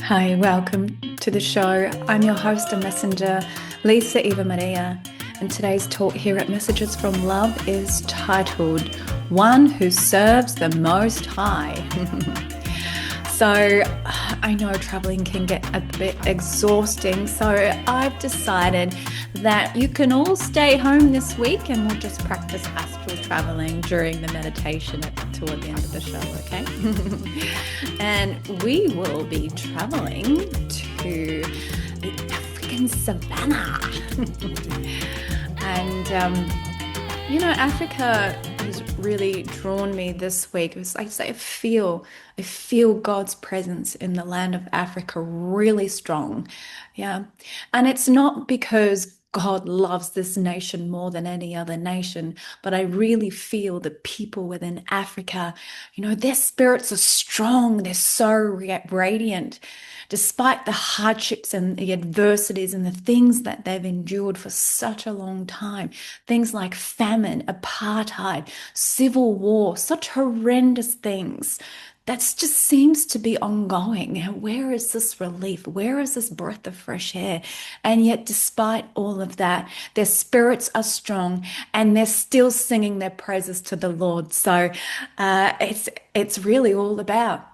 Hi, welcome to the show. I'm your host and messenger, Lisa Eva Maria, and today's talk here at Messages from Love is titled One Who Serves the Most High. So, I know traveling can get a bit exhausting, so I've decided that you can all stay home this week and we'll just practice astral traveling during the meditation toward the end of the show, okay? And we will be traveling to the African savannah. And Africa has really drawn me this week. It was like I say, I feel God's presence in the land of Africa really strong. Yeah. And it's not because God loves this nation more than any other nation, but I really feel the people within Africa, their spirits are strong. They're so radiant despite the hardships and the adversities and the things that they've endured for such a long time, things like famine, apartheid, civil war, such horrendous things. That just seems to be ongoing. Where is this relief? Where is this breath of fresh air? And yet, despite all of that, their spirits are strong and they're still singing their praises to the Lord. So it's really all about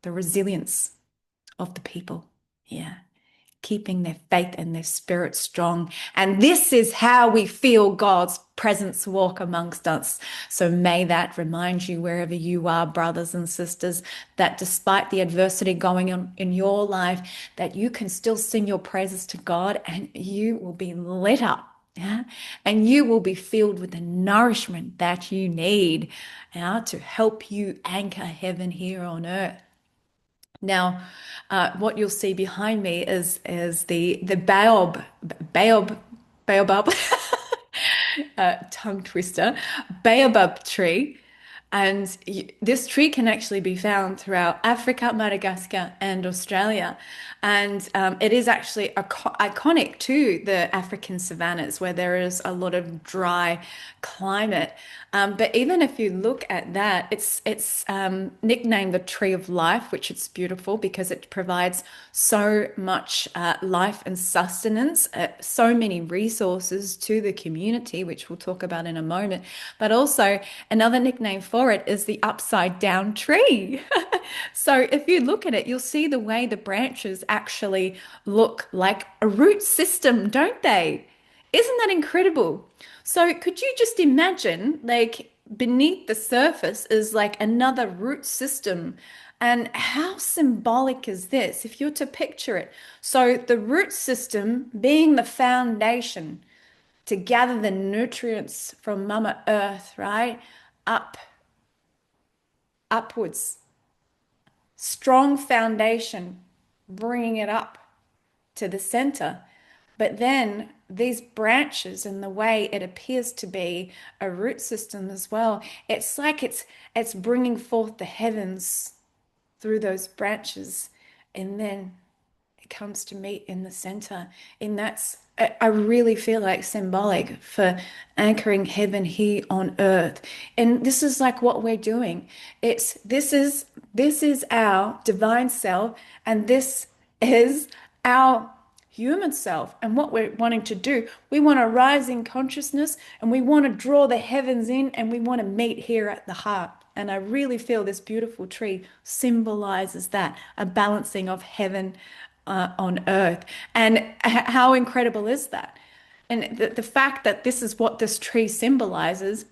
the resilience of the people. Yeah. Keeping their faith and their spirit strong. And this is how we feel God's presence walk amongst us. So may that remind you wherever you are, brothers and sisters, that despite the adversity going on in your life, that you can still sing your praises to God and you will be lit up. Yeah? And you will be filled with the nourishment that you need, to help you anchor heaven here on earth. Now, what you'll see behind me is the baobab tongue twister, baobab tree. And this tree can actually be found throughout Africa, Madagascar, and Australia. And it is actually iconic to the African savannas where there is a lot of dry climate. But even if you look at that, it's nicknamed the tree of life, which it's beautiful because it provides so much life and sustenance, so many resources to the community, which we'll talk about in a moment. But also another nickname for it is the upside down tree. So if you look at it, you'll see the way the branches actually look like a root system, don't they? Isn't that incredible? So could you just imagine, like, beneath the surface is like another root system? And how symbolic is this if you're to picture it? So the root system being the foundation to gather the nutrients from Mama Earth, right? Up, upwards, strong foundation, bringing it up to the center. But then these branches and the way it appears to be a root system as well, it's like it's bringing forth the heavens through those branches, and then it comes to meet in the center. And that's I really feel like symbolic for anchoring heaven here on earth. And this is like what we're doing. It's this is our divine self, and this is our human self. And what we're wanting to do, we want to rise in consciousness and we want to draw the heavens in and we want to meet here at the heart. And I really feel this beautiful tree symbolizes that, a balancing of heaven on earth. And how incredible is that? And the fact that this is what this tree symbolizes,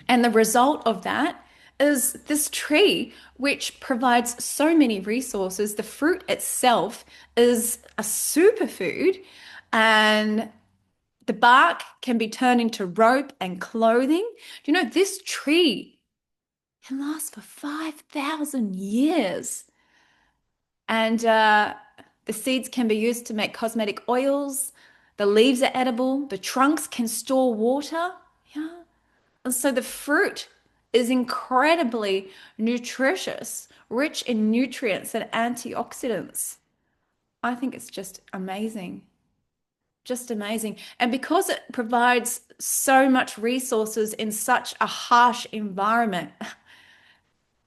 and the result of that is this tree, which provides so many resources. The fruit itself is a superfood, and the bark can be turned into rope and clothing. Do you know this tree can last for 5,000 years? And the seeds can be used to make cosmetic oils. The leaves are edible. The trunks can store water. Yeah. And so the fruit is incredibly nutritious, rich in nutrients and antioxidants. I think it's just amazing. Just amazing. And because it provides so much resources in such a harsh environment,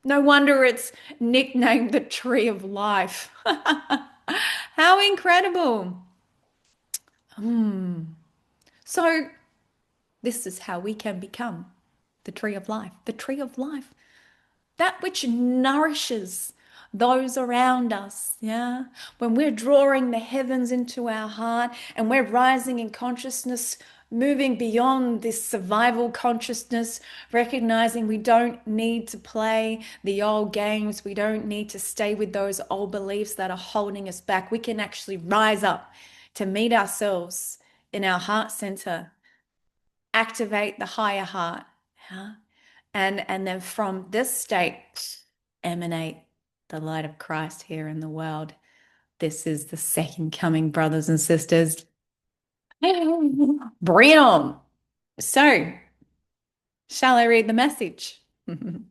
No wonder it's nicknamed the Tree of Life. How incredible. So, this is how we can become the Tree of Life. The Tree of Life, that which nourishes those around us. Yeah. When we're drawing the heavens into our heart and we're rising in consciousness, moving beyond this survival consciousness, recognizing we don't need to play the old games, we don't need to stay with those old beliefs that are holding us back. We can actually rise up to meet ourselves in our heart center, activate the higher heart. Yeah, and then from this state emanate the light of Christ here in the world. This is the second coming, brothers and sisters. Bring on. So, shall I read the message? The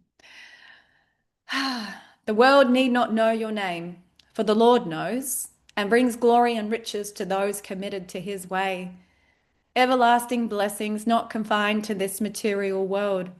world need not know your name, for the Lord knows, and brings glory and riches to those committed to his way. Everlasting blessings not confined to this material world,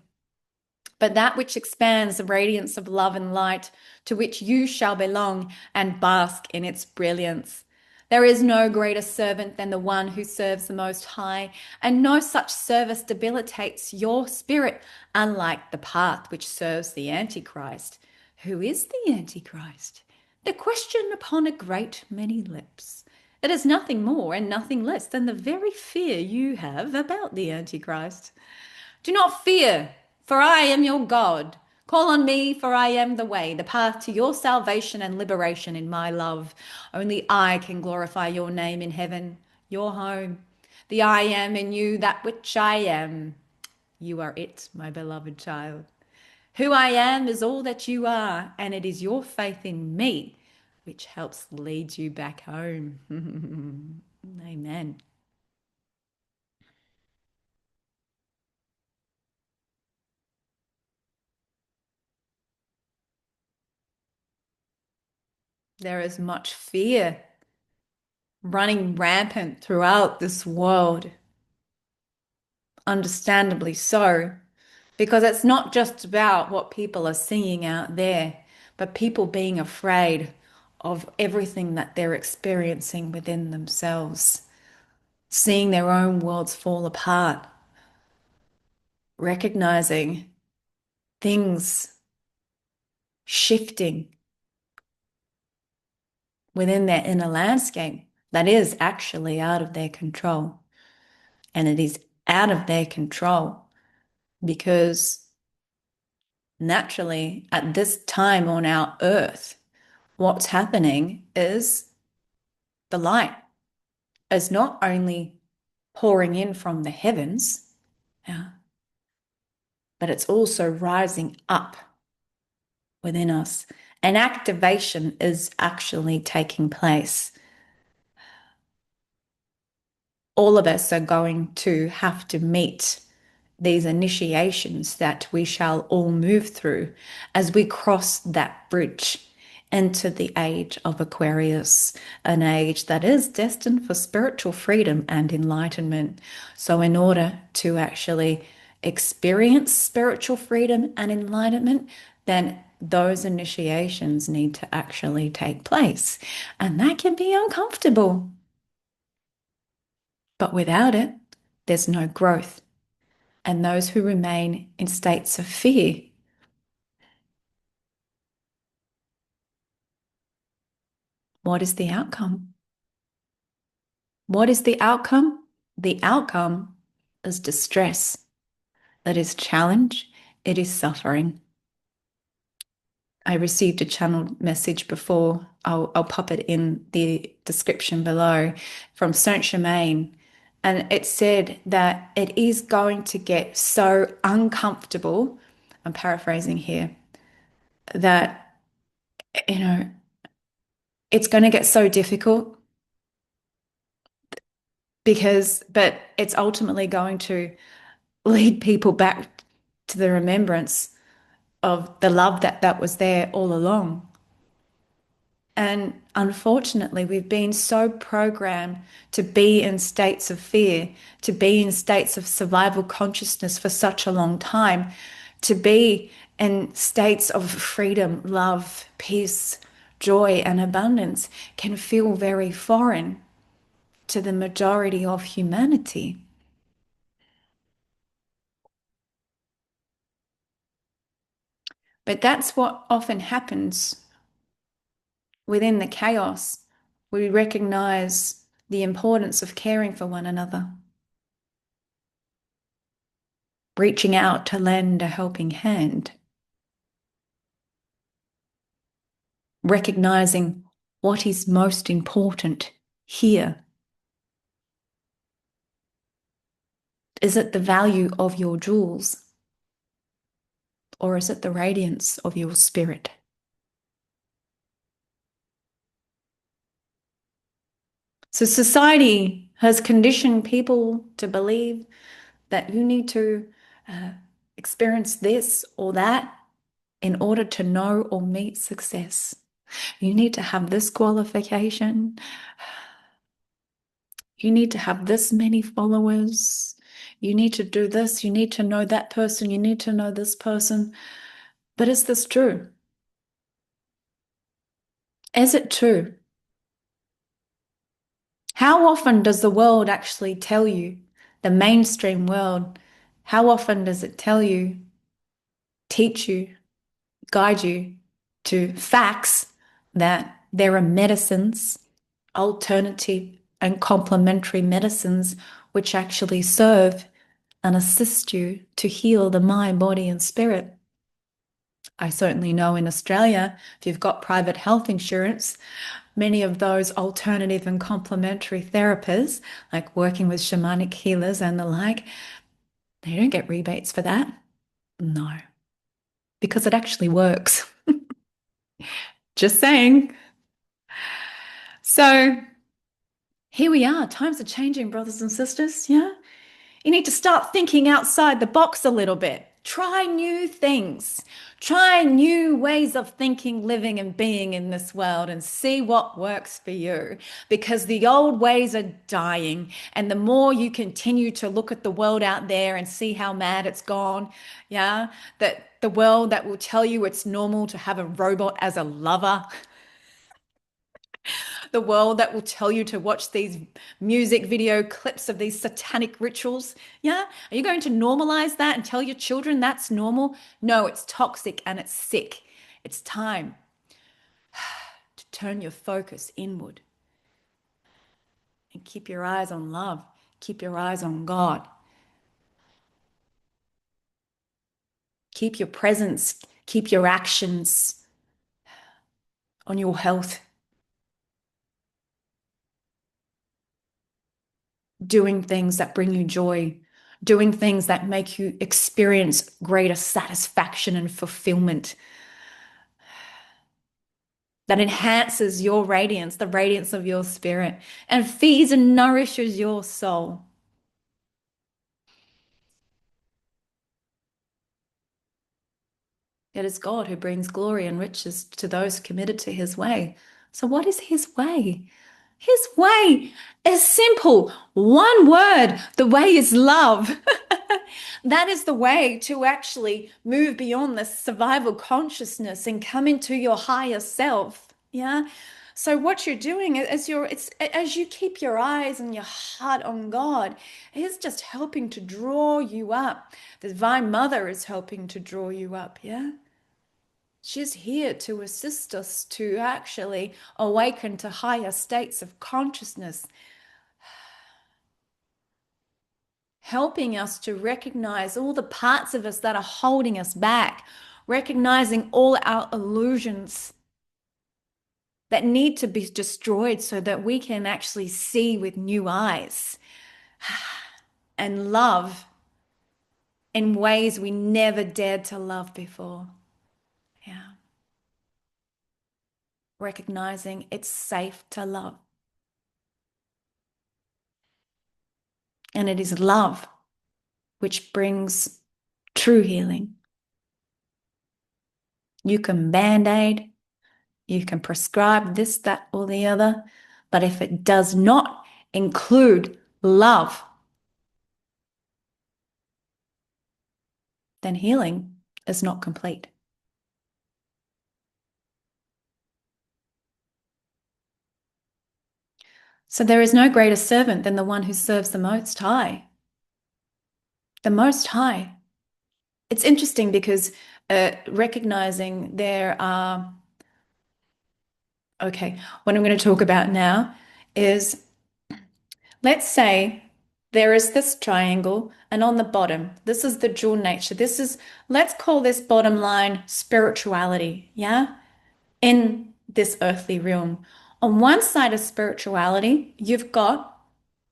but that which expands the radiance of love and light, to which you shall belong and bask in its brilliance. There is no greater servant than the one who serves the Most High, and no such service debilitates your spirit, unlike the path which serves the Antichrist. Who is the Antichrist? The question upon a great many lips. It is nothing more and nothing less than the very fear you have about the Antichrist. Do not fear, for I am your God. Call on me, for I am the way, the path to your salvation and liberation in my love. Only I can glorify your name in heaven, your home. The I am in you, that which I am. You are it, my beloved child. Who I am is all that you are, and it is your faith in me which helps lead you back home. Amen. There is much fear running rampant throughout this world, understandably so, because it's not just about what people are seeing out there, but people being afraid of everything that they're experiencing within themselves, seeing their own worlds fall apart, recognizing things shifting within their inner landscape that is actually out of their control. And it is out of their control because naturally, at this time on our earth, what's happening is the light is not only pouring in from the heavens, yeah, but it's also rising up within us. And activation is actually taking place. All of us are going to have to meet these initiations that we shall all move through as we cross that bridge into the age of Aquarius, an age that is destined for spiritual freedom and enlightenment. So, in order to actually experience spiritual freedom and enlightenment, then those initiations need to actually take place. And that can be uncomfortable. But without it, there's no growth. And those who remain in states of fear, what is the outcome? What is the outcome? The outcome is distress. It is challenge. It is suffering. I received a channeled message before. I'll pop it in the description below from Saint Germain. And it said that it is going to get so uncomfortable. I'm paraphrasing here, that, you know, it's going to get so difficult but it's ultimately going to lead people back to the remembrance of the love that was there all along. And unfortunately, we've been so programmed to be in states of fear, to be in states of survival consciousness for such a long time, to be And states of freedom, love, peace, joy, and abundance can feel very foreign to the majority of humanity. But that's what often happens within the chaos. We recognize the importance of caring for one another, reaching out to lend a helping hand, recognizing what is most important here. Is it the value of your jewels, or is it the radiance of your spirit? So society has conditioned people to believe that you need to uh, experience this or that in order to know or meet success. You need to have this qualification. You need to have this many followers. You need to do this. You need to know that person. You need to know this person. But is this true? Is it true? How often does the world actually tell you, the mainstream world, how often does it tell you, teach you, guide you to facts that there are medicines, alternative and complementary medicines, which actually serve and assist you to heal the mind, body, and spirit? I certainly know in Australia, if you've got private health insurance, many of those alternative and complementary therapists, like working with shamanic healers and the like, they don't get rebates for that. No, because it actually works. Just saying. So here we are. Times are changing, brothers and sisters. Yeah. You need to start thinking outside the box a little bit. Try new things. Try new ways of thinking, living, and being in this world and see what works for you. Because the old ways are dying. And the more you continue to look at the world out there and see how mad it's gone, yeah, that the world that will tell you it's normal to have a robot as a lover, the world that will tell you to watch these music video clips of these satanic rituals. Yeah. Are you going to normalize that and tell your children that's normal? No, it's toxic and it's sick. It's time to turn your focus inward and keep your eyes on love. Keep your eyes on God. Keep your presence. Keep your actions on your health. Doing things that bring you joy, doing things that make you experience greater satisfaction and fulfillment, that enhances your radiance, the radiance of your spirit, and feeds and nourishes your soul. It is God who brings glory and riches to those committed to his way. So, what is his way? His way is simple. One word. The way is love. That is the way to actually move beyond the survival consciousness and come into your higher self. Yeah. So what you're doing it's as you keep your eyes and your heart on God, He's just helping to draw you up. The Divine Mother is helping to draw you up. Yeah. She's here to assist us to actually awaken to higher states of consciousness, helping us to recognize all the parts of us that are holding us back, recognizing all our illusions that need to be destroyed so that we can actually see with new eyes and love in ways we never dared to love before. Yeah. Recognizing it's safe to love. And it is love which brings true healing. You can band-aid, you can prescribe this, that, or the other, but if it does not include love, then healing is not complete. So there is no greater servant than the one who serves the Most High. The Most High. It's interesting because recognizing there are, okay, what I'm going to talk about now is, let's say there is this triangle, and on the bottom, this is the dual nature. This is, let's call this bottom line spirituality, yeah? In this earthly realm. On one side of spirituality, you've got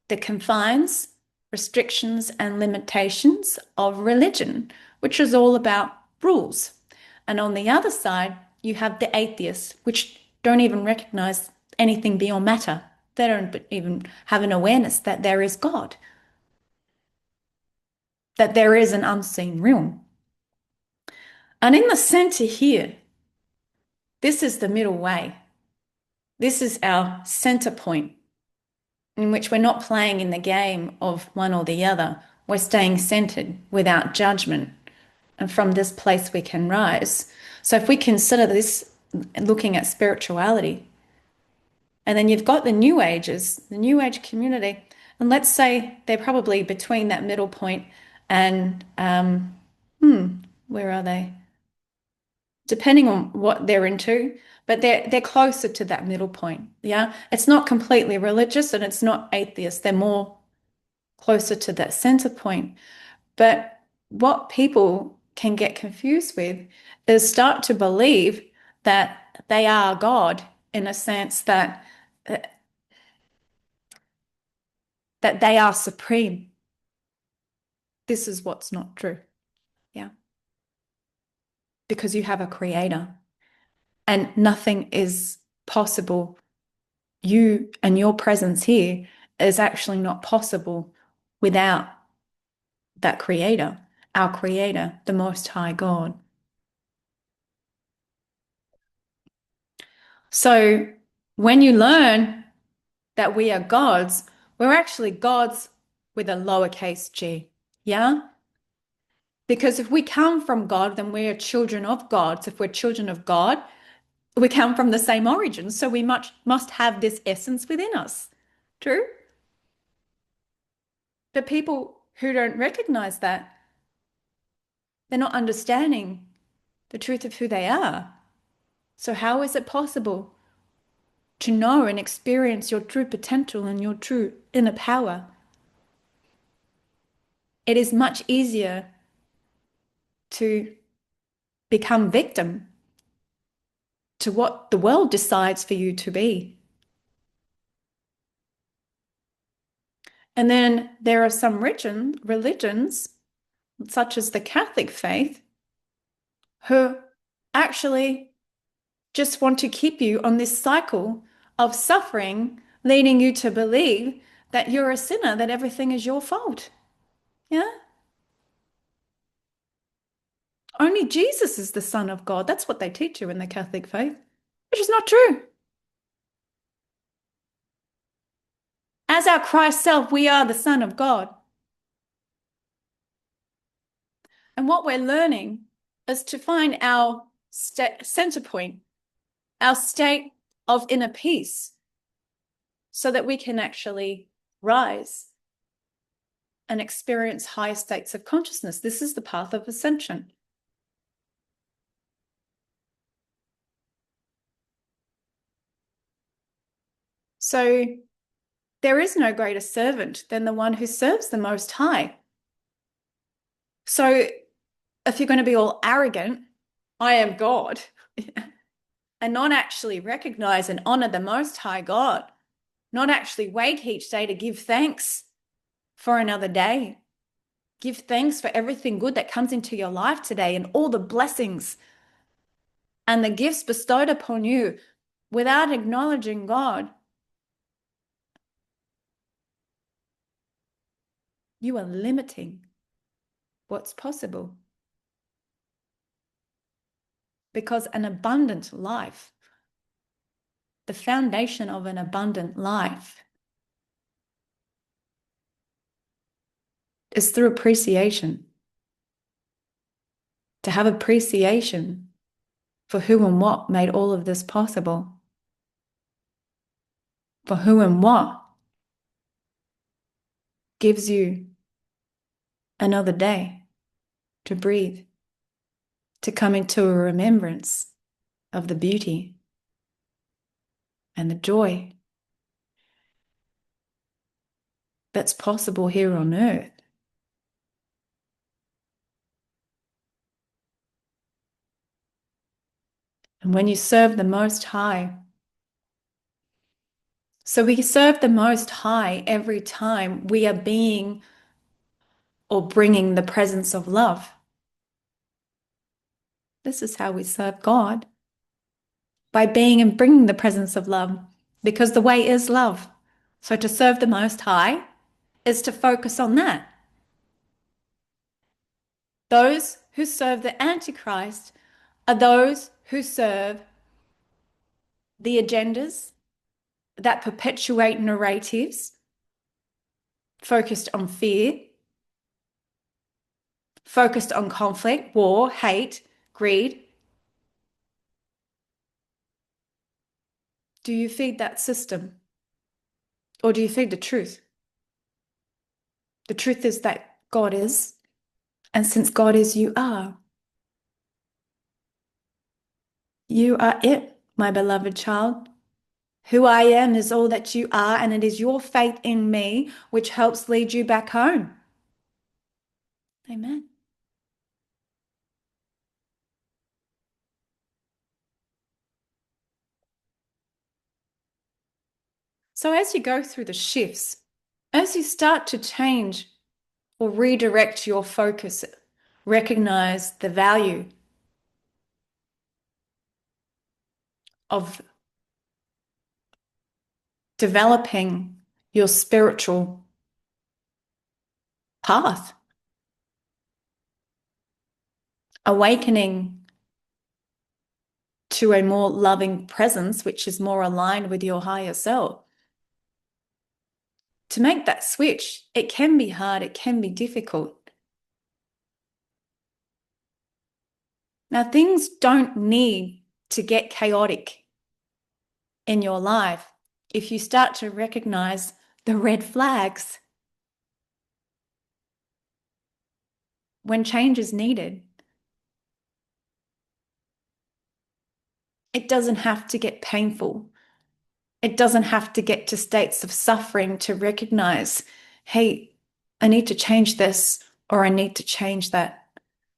the confines, restrictions, and limitations of religion, which is all about rules. And on the other side, you have the atheists, which don't even recognize anything beyond matter. They don't even have an awareness that there is God, that there is an unseen realm. And in the center here, this is the middle way. This is our center point, in which we're not playing in the game of one or the other. We're staying centered without judgment. And from this place we can rise. So if we consider this looking at spirituality, and then you've got the New Ages, the New Age community, and let's say they're probably between that middle point and where are they? Depending on what they're into, but they're closer to that middle point. Yeah, it's not completely religious and it's not atheist. They're more closer to that center point. But what people can get confused with is start to believe that they are God, in a sense that they are supreme. This is what's not true. Yeah. Because you have a creator and nothing is possible. You and your presence here is actually not possible without that creator, our creator, the Most High God. So when you learn that we are gods, we're actually gods with a lowercase g. Yeah? Because if we come from God, then we are children of God. So if we're children of God, we come from the same origin. So we must have this essence within us. True? But people who don't recognize that, they're not understanding the truth of who they are. So how is it possible to know and experience your true potential and your true inner power? It is much easier to become victim to what the world decides for you to be. And then there are some religions, such as the Catholic faith, who actually just want to keep you on this cycle of suffering, leading you to believe that you're a sinner, that everything is your fault. Yeah? Only Jesus is the Son of God. That's what they teach you in the Catholic faith, which is not true. As our Christ self, we are the Son of God. And what we're learning is to find our center point, our state of inner peace, so that we can actually rise and experience higher states of consciousness. This is the path of ascension. So there is no greater servant than the one who serves the Most High. So if you're going to be all arrogant, I am God, and not actually recognize and honor the Most High God, not actually wake each day to give thanks for another day, give thanks for everything good that comes into your life today and all the blessings and the gifts bestowed upon you without acknowledging God, you are limiting what's possible. Because an abundant life, the foundation of an abundant life, is through appreciation. to have appreciation for who and what made all of this possible, for who and what gives you another day to breathe, to come into a remembrance of the beauty and the joy that's possible here on earth. And when you serve the Most High, so we serve the Most High every time we are being or bringing the presence of love. This is how we serve God, by being and bringing the presence of love, because the way is love. So to serve the Most High is to focus on that. Those who serve the Antichrist are those who serve the agendas that perpetuate narratives focused on fear, focused on conflict, war, hate, greed. Do you feed that system? Or do you feed the truth? The truth is that God is, and since God is, you are. You are it, my beloved child. Who I am is all that you are, and it is your faith in me which helps lead you back home. Amen. So as you go through the shifts, as you start to change or redirect your focus, recognize the value of developing your spiritual path, awakening to a more loving presence, which is more aligned with your higher self. To make that switch, it can be hard, it can be difficult. Now, things don't need to get chaotic in your life if you start to recognize the red flags when change is needed. It doesn't have to get painful. It doesn't have to get to states of suffering to recognize, hey, I need to change this or I need to change that.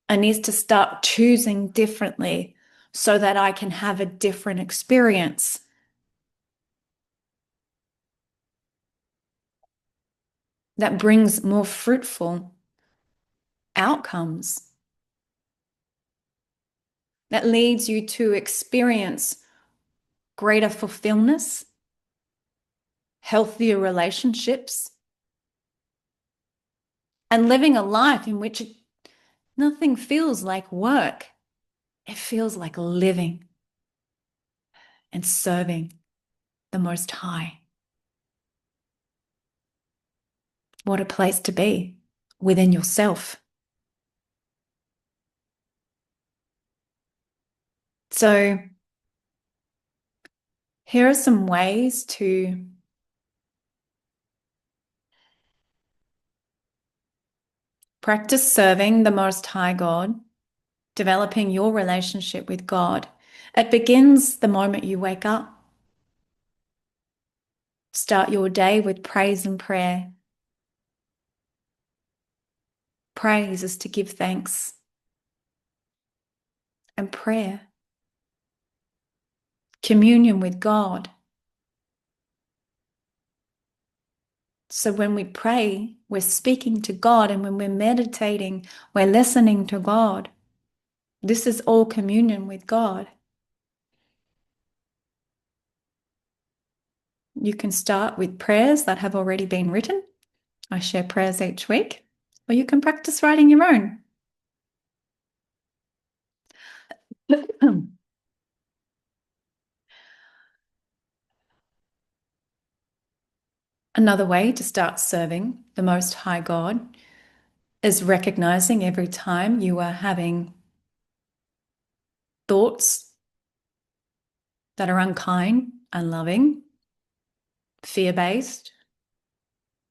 I need to start choosing differently so that I can have a different experience. That brings more fruitful outcomes. That leads you to experience greater fulfillment, healthier relationships, and living a life in which nothing feels like work. It feels like living and serving the Most High. What a place to be within yourself. So, here are some ways to practice serving the Most High God, developing your relationship with God. It begins the moment you wake up. Start your day with praise and prayer. Praise is to give thanks, and prayer, communion with God. So when we pray, we're speaking to God, and when we're meditating, we're listening to God. This is all communion with God. You can start with prayers that have already been written. I share prayers each week, or you can practice writing your own. Another way to start serving the Most High God is recognizing every time you are having thoughts that are unkind, unloving, fear-based,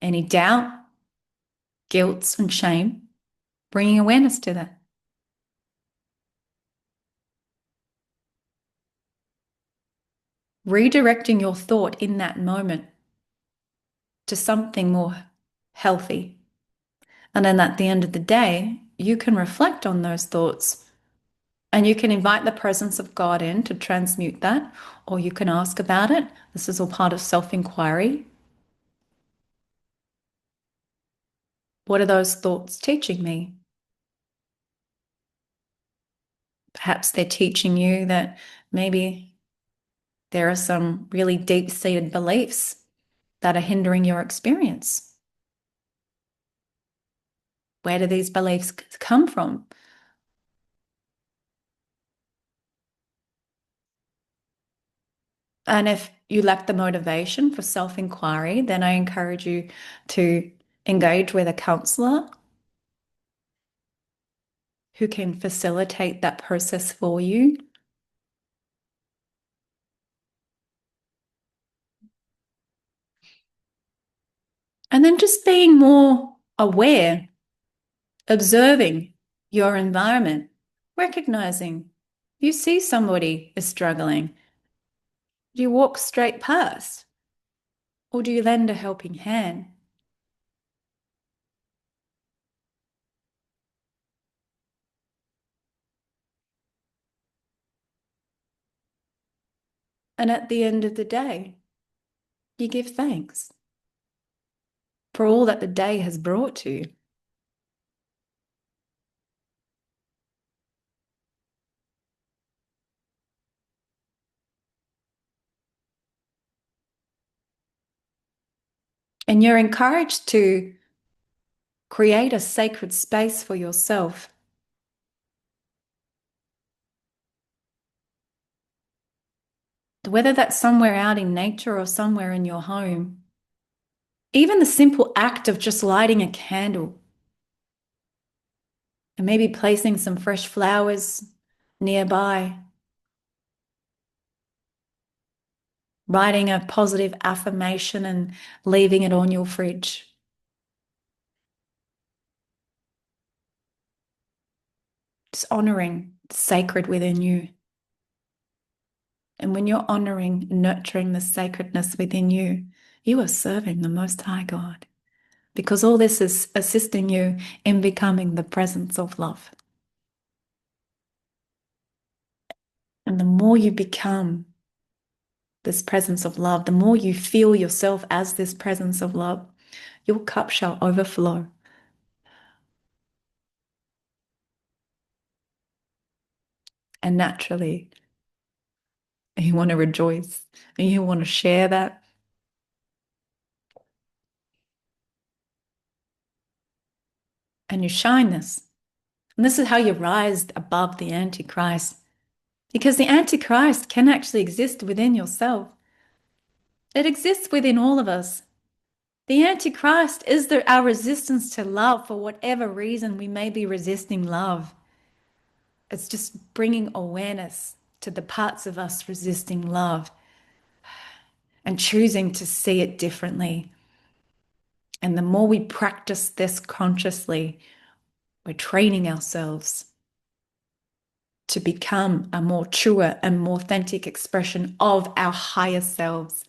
any doubt, guilt, and shame, bringing awareness to that. Redirecting your thought in that moment to something more healthy. And then at the end of the day, you can reflect on those thoughts and you can invite the presence of God in to transmute that, or you can ask about it. This is all part of self-inquiry. What are those thoughts teaching me? Perhaps they're teaching you that maybe there are some really deep-seated beliefs that are hindering your experience. Where do these beliefs come from? And if you lack the motivation for self-inquiry, then I encourage you to engage with a counselor who can facilitate that process for you. And then just being more aware, observing your environment, recognizing you see somebody is struggling. Do you walk straight past? Or do you lend a helping hand? And at the end of the day, you give thanks for all that the day has brought to you. And you're encouraged to create a sacred space for yourself. Whether that's somewhere out in nature or somewhere in your home. Even the simple act of just lighting a candle and maybe placing some fresh flowers nearby, writing a positive affirmation and leaving it on your fridge. Just honoring the sacred within you. And when you're honoring, nurturing the sacredness within you, you are serving the Most High God, because all this is assisting you in becoming the presence of love. And the more you become this presence of love, the more you feel yourself as this presence of love, your cup shall overflow. And naturally, you want to rejoice and you want to share that. And you shine this. And this is how you rise above the Antichrist. Because the Antichrist can actually exist within yourself. It exists within all of us. The Antichrist is our resistance to love for whatever reason we may be resisting love. It's just bringing awareness to the parts of us resisting love and choosing to see it differently. And the more we practice this consciously, we're training ourselves to become a more truer and more authentic expression of our higher selves.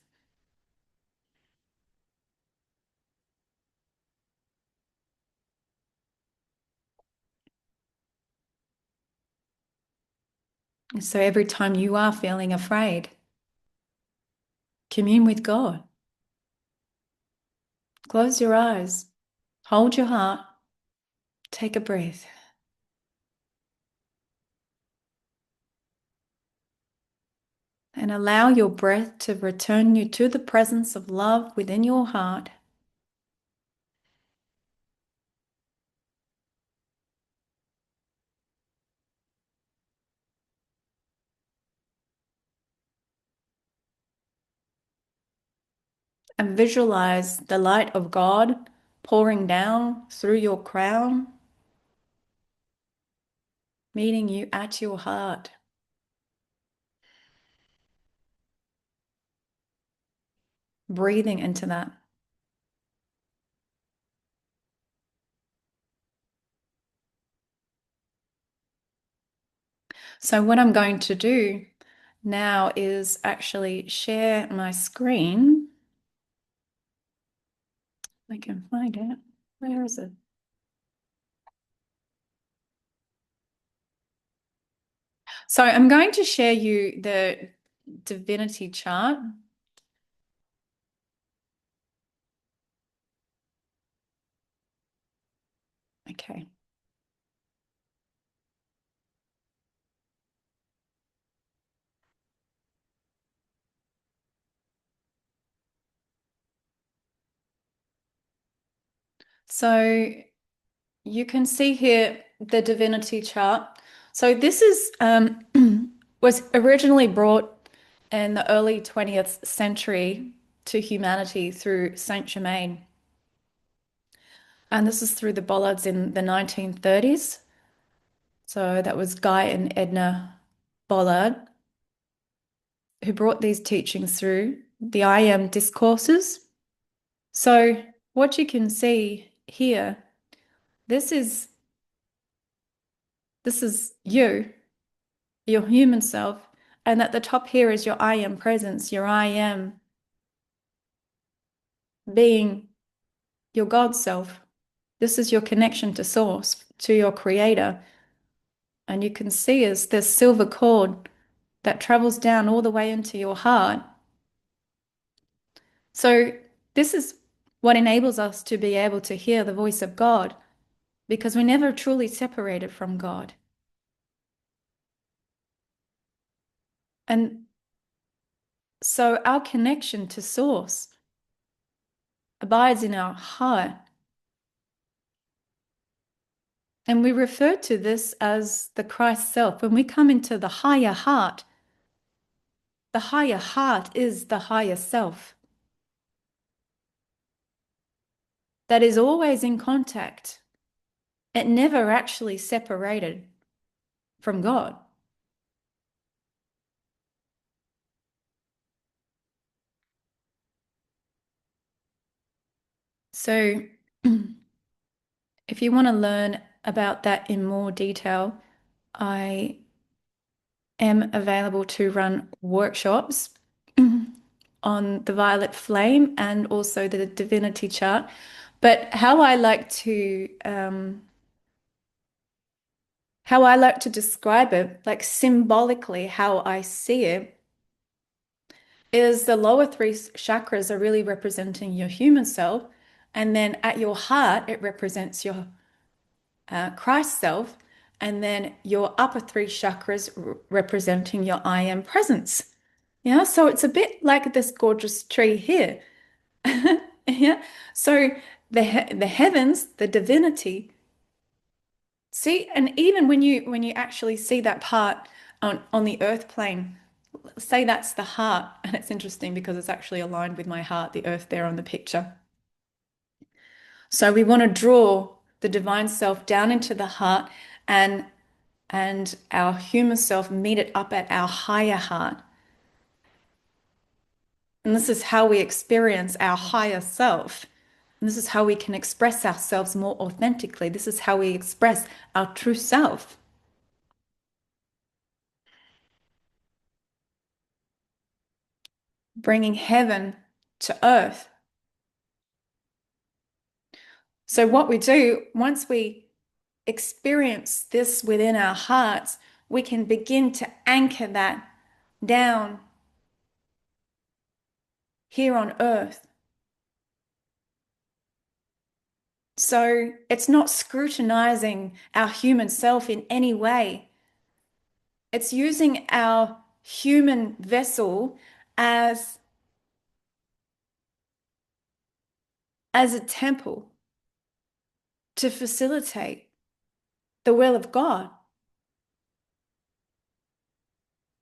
So every time you are feeling afraid, commune with God. Close your eyes, hold your heart, take a breath. And allow your breath to return you to the presence of love within your heart. And visualize the light of God pouring down through your crown, meeting you at your heart. breathing into that. So what I'm going to do now is actually share my screen. I can find it. Where is it? So I'm going to share you the divinity chart. Okay. So you can see here the divinity chart. So this is was originally brought in the early 20th century to humanity through Saint Germain. And this is through the Bollards in the 1930s. So that was Guy and Edna Bollard who brought these teachings through the I Am discourses. So what you can see here, this is this is you, your human self, and at the top here is your I Am presence, your I Am being your God self. This is your connection to source, to your creator. And you can see is this silver cord that travels down all the way into your heart. So this is what enables us to be able to hear the voice of God because we're never truly separated from God. And so our connection to source abides in our heart. And we refer to this as the Christ self. When we come into the higher heart is the higher self that is always in contact. It never actually separated from God. So if you want to learn about that in more detail, I am available to run workshops on the violet flame and also the divinity chart. But how I like to describe it, like symbolically, how I see it, is the lower three chakras are really representing your human self, and then at your heart, it represents your Christ self, and then your upper three chakras representing your I am presence. Yeah, so it's a bit like this gorgeous tree here. Yeah, so the heavens, the divinity. See, and even when you actually see that part on the earth plane, say that's the heart, and it's interesting because it's actually aligned with my heart, the earth there on the picture. So we want to draw the divine self down into the heart and our human self meet it up at our higher heart. And this is how we experience our higher self. And this is how we can express ourselves more authentically. This is how we express our true self, bringing heaven to earth. So what we do, once we experience this within our hearts, we can begin to anchor that down here on earth. So it's not scrutinizing our human self in any way. It's using our human vessel as a temple to facilitate the will of God,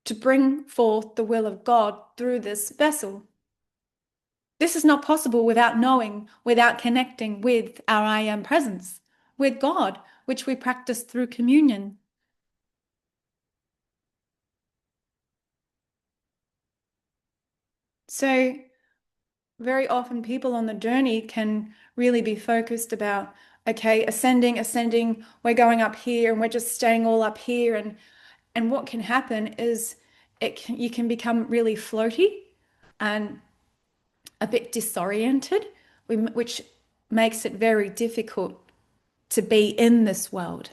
to bring forth the will of God through this vessel. This is not possible without knowing, without connecting with our I am presence, with God, which we practice through communion. So very often people on the journey can really be focused about, okay, ascending, ascending, we're going up here and we're just staying all up here. And what can happen is you can become really floaty and a bit disoriented, which makes it very difficult to be in this world.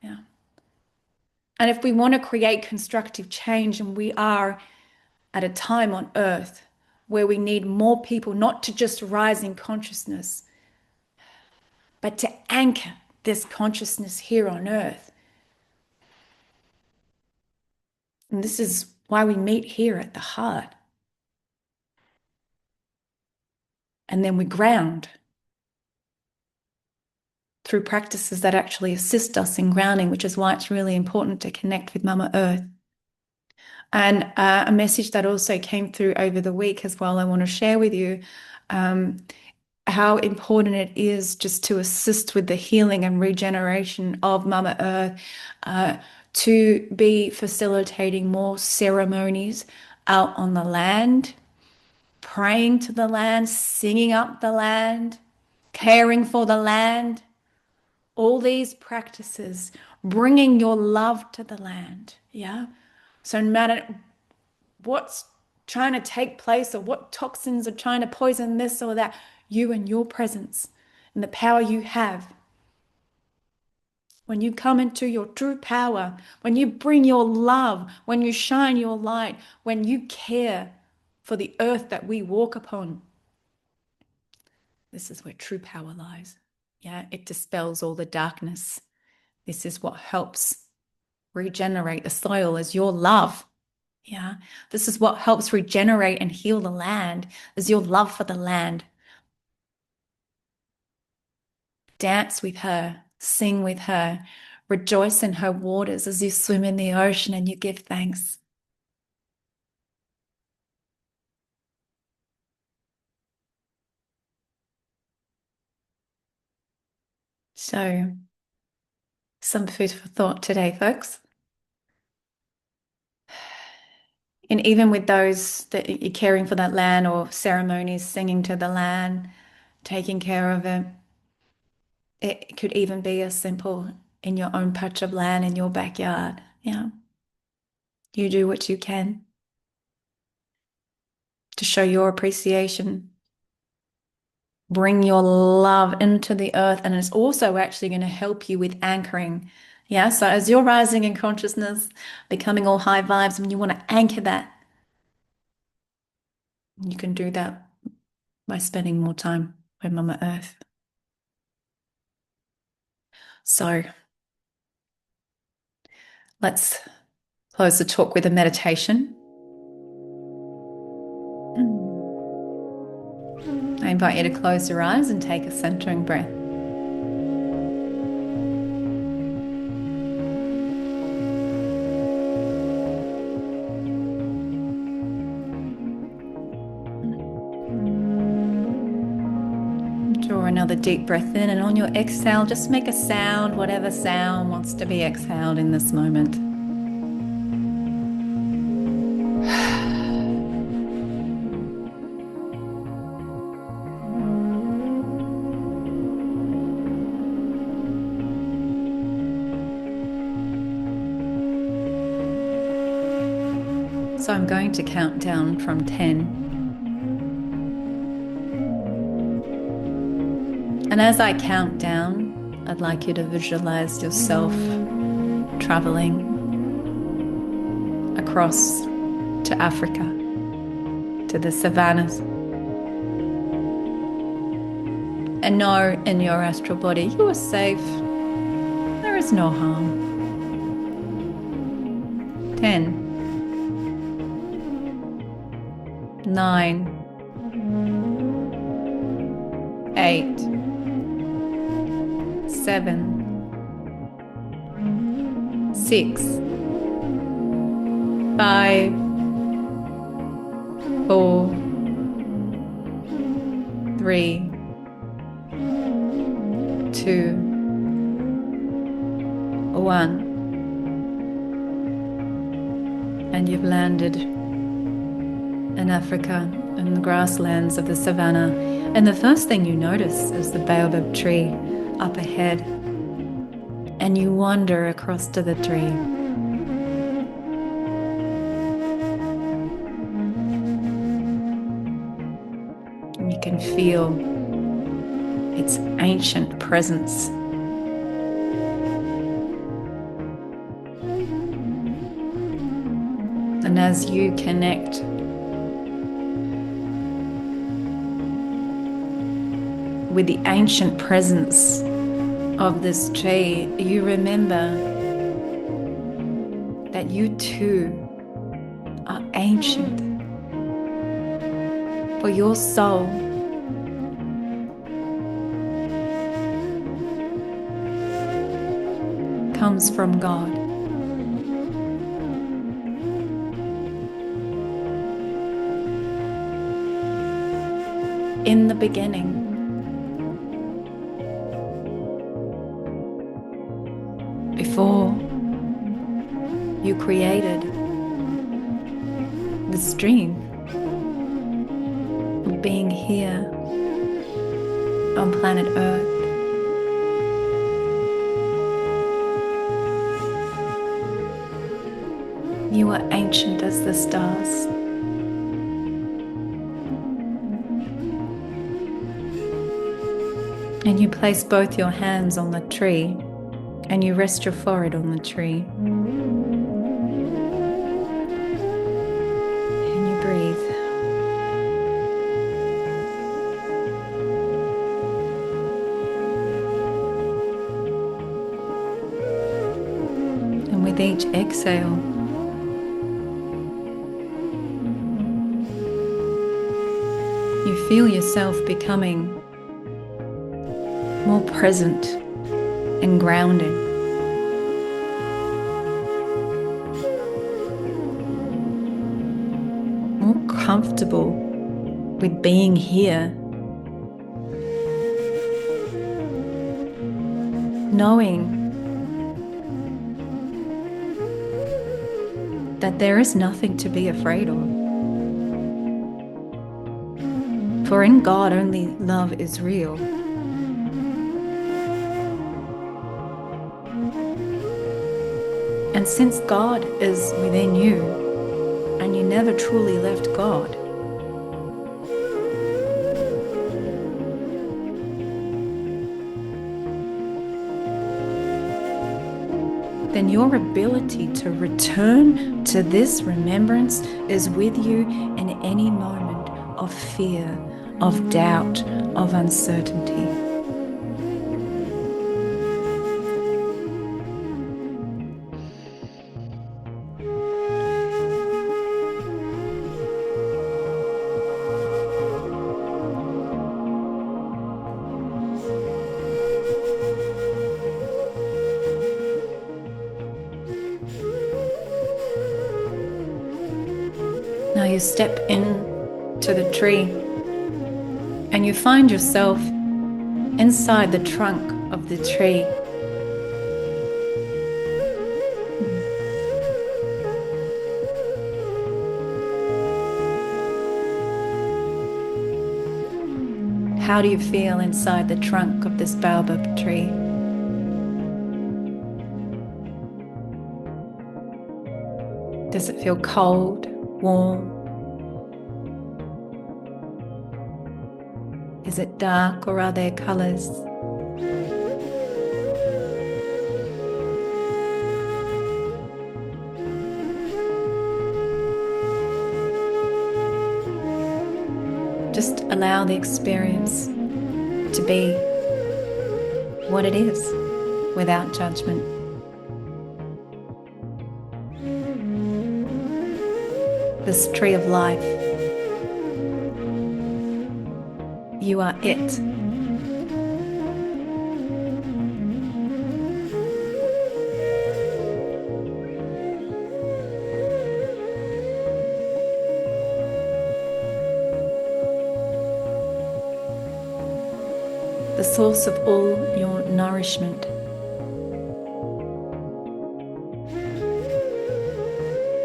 Yeah. And if we want to create constructive change, and we are at a time on earth where we need more people not to just rise in consciousness, but to anchor this consciousness here on earth. And this is why we meet here at the heart. And then we ground through practices that actually assist us in grounding, which is why it's really important to connect with Mama Earth. And a message that also came through over the week as well, I want to share with you how important it is just to assist with the healing and regeneration of Mama Earth, to be facilitating more ceremonies out on the land, praying to the land, singing up the land, caring for the land. All these practices, bringing your love to the land. Yeah. So no matter what's trying to take place or what toxins are trying to poison this or that, you and your presence and the power you have, when you come into your true power, when you bring your love, when you shine your light, when you care for the earth that we walk upon, this is where true power lies. Yeah, it dispels all the darkness. This is what helps regenerate the soil, is your love. Yeah, this is what helps regenerate and heal the land, is your love for the land. Dance with her, sing with her, rejoice in her waters as you swim in the ocean and you give thanks. So, some food for thought today, folks. And even with those that you're caring for that land or ceremonies, singing to the land, taking care of it, it could even be as simple in your own patch of land in your backyard. Yeah. You do what you can to show your appreciation. Bring your love into the earth, and it's also actually going to help you with anchoring. Yeah, so as you're rising in consciousness, becoming all high vibes, and you want to anchor that, you can do that by spending more time with Mama Earth. So let's close the talk with a meditation. I invite you to close your eyes and take a centering breath. Draw another deep breath in, and on your exhale, just make a sound, whatever sound wants to be exhaled in this moment. So I'm going to count down from 10. And as I count down, I'd like you to visualize yourself traveling across to Africa, to the savannas. And know in your astral body, you are safe. There is no harm. 10, 9, 8, 7, 6, 5, 4, 3, 2, 1. And you've landed in Africa. in the grasslands of the savannah, and the first thing you notice is the baobab tree up ahead, and you wander across to the tree. And you can feel its ancient presence. And as you connect with the ancient presence of this tree, you remember that you too are ancient. For your soul comes from God. In the beginning, before you created this dream of being here on planet Earth, you are ancient as the stars. And you place both your hands on the tree and you rest your forehead on the tree. And you breathe. And with each exhale, you feel yourself becoming more present and grounded. More comfortable with being here. Knowing that there is nothing to be afraid of. For in God only love is real. And since God is within you, and you never truly left God, then your ability to return to this remembrance is with you in any moment of fear, of doubt, of uncertainty. Now you step into the tree and you find yourself inside the trunk of the tree. How do you feel inside the trunk of this baobab tree? Does it feel cold, warm? Is it dark or are there colors? Just allow the experience to be what it is, without judgment. This tree of life, you are it. The source of all your nourishment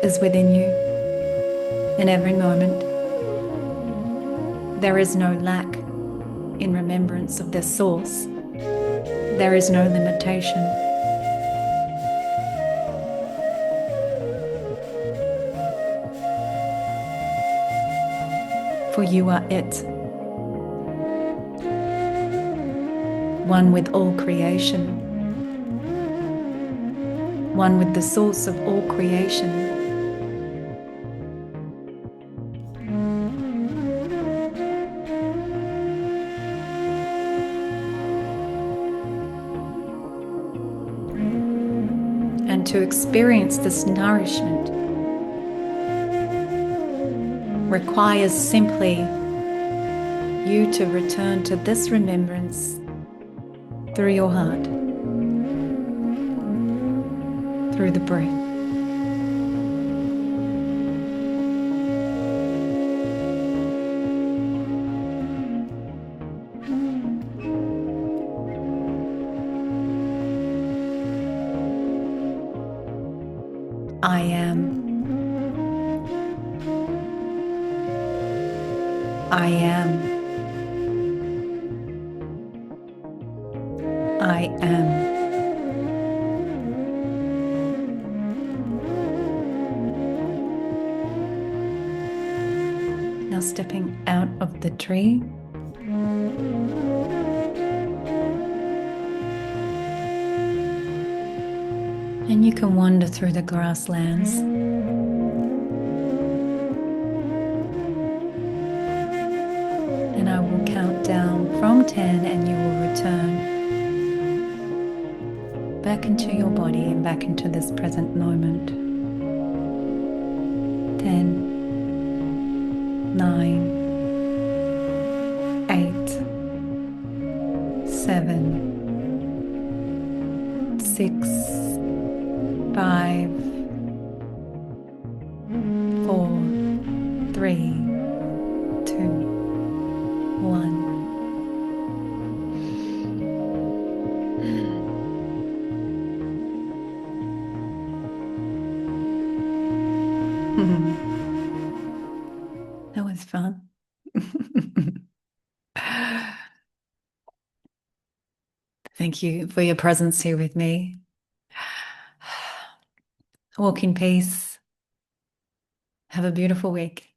is within you in every moment. There is no lack in remembrance of their source. There is no limitation. For you are it, one with all creation, one with the source of all creation. And to experience this nourishment requires simply you to return to this remembrance through your heart, through the breath. I am. I am. I am. Now stepping out of the tree, and you can wander through the grasslands. And I will count down from 10 and you will return back into your body and back into this present moment. 10, 9, 8, 7, 6, 5, 4, 3, 2, 1. That was fun. Thank you for your presence here with me. Walk in peace. Have a beautiful week.